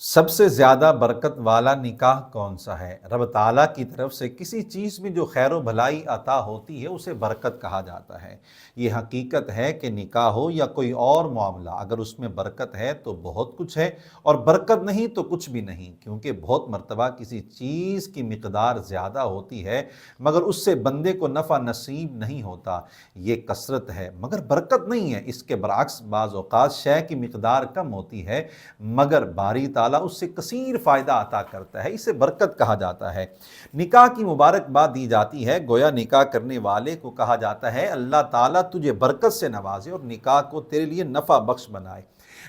سب سے زیادہ برکت والا نکاح کون سا ہے؟ رب تعالیٰ کی طرف سے کسی چیز میں جو خیر و بھلائی عطا ہوتی ہے اسے برکت کہا جاتا ہے۔ یہ حقیقت ہے کہ نکاح ہو یا کوئی اور معاملہ، اگر اس میں برکت ہے تو بہت کچھ ہے، اور برکت نہیں تو کچھ بھی نہیں، کیونکہ بہت مرتبہ کسی چیز کی مقدار زیادہ ہوتی ہے مگر اس سے بندے کو نفع نصیب نہیں ہوتا، یہ کثرت ہے مگر برکت نہیں ہے۔ اس کے برعکس بعض اوقات شے کی مقدار کم ہوتی ہے مگر باری تعالیٰ اس سے کثیر فائدہ عطا کرتا ہے، اسے برکت کہا جاتا ہے۔ نکاح کی مبارکباد دی جاتی ہے، گویا نکاح کرنے والے کو کہا جاتا ہے اللہ تعالیٰ تجھے برکت سے نوازے اور نکاح کو تیرے لیے نفع بخش بنائے۔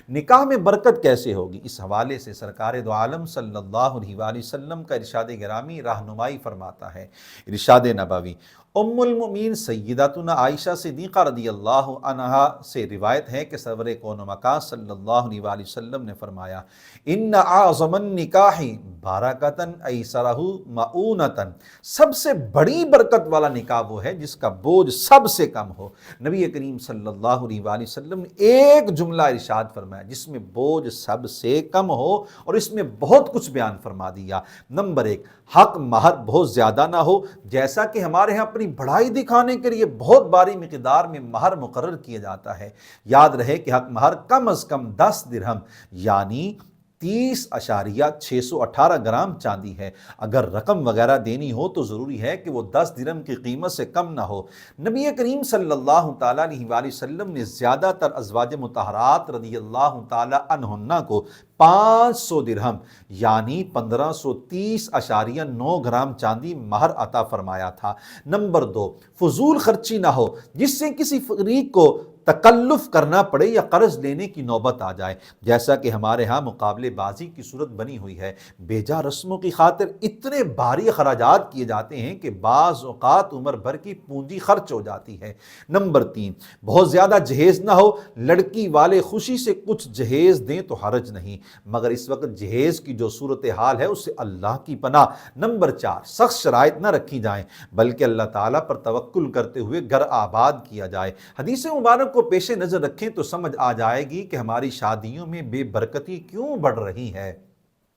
نکاح میں برکت کیسے ہوگی؟ اس حوالے سے سرکار دو عالم صلی اللہ علیہ وآلہ وسلم کا ارشاد گرامی رہنمائی فرماتا ہے۔ ارشاد نبوی ام المؤمنین سیداتنا عائشہ صدیقہ رضی اللہ عنہا سے روایت ہے کہ سرور کون و مکان صلی اللہ علیہ وآلہ وسلم نے فرمایا ان اعظم النکاح بارکتن ایسرہ مؤونتن، سب سے بڑی برکت والا نکاح وہ ہے جس کا بوجھ سب سے کم ہو۔ نبی کریم صلی اللہ علیہ وآلہ وسلم نے ایک جملہ ارشاد فرمایا جس میں بوجھ سب سے کم ہو اور اس میں بہت کچھ بیان فرما دیا۔ نمبر ایک، حق مہر بہت زیادہ نہ ہو، جیسا کہ ہمارے ہاں اپنی بڑائی دکھانے کے لیے بہت باری مقدار میں مہر مقرر کیا جاتا ہے۔ یاد رہے کہ حق مہر کم از کم 10 درہم یعنی 30.618 گرام چاندی ہے۔ اگر رقم وغیرہ دینی ہو تو ضروری ہے کہ وہ 10 درہم کی قیمت سے کم نہ ہو۔ نبی کریم صلی اللہ تعالیٰ علیہ وآلہ وسلم نے زیادہ تر ازواج مطہرات رضی اللہ تعالیٰ عنہن کو 500 درہم یعنی 1530.9 گرام چاندی مہر عطا فرمایا تھا۔ نمبر دو، فضول خرچی نہ ہو جس سے کسی فقیر کو تکلف کرنا پڑے یا قرض لینے کی نوبت آ جائے، جیسا کہ ہمارے ہاں مقابلے بازی کی صورت بنی ہوئی ہے۔ بیجا رسموں کی خاطر اتنے بھاری اخراجات کیے جاتے ہیں کہ بعض اوقات عمر بھر کی پونجی خرچ ہو جاتی ہے۔ نمبر تین، بہت زیادہ جہیز نہ ہو، لڑکی والے خوشی سے کچھ جہیز دیں تو حرج نہیں، مگر اس وقت جہیز کی جو صورتحال ہے اس سے اللہ کی پناہ۔ نمبر چار، سخت شرائط نہ رکھی جائیں بلکہ اللہ تعالیٰ پر توکل کرتے ہوئے گھر آباد کیا جائے۔ حدیث مبارک کو پیش نظر رکھیں تو سمجھ آ جائے گی کہ ہماری شادیوں میں بے برکتی کیوں بڑھ رہی ہے۔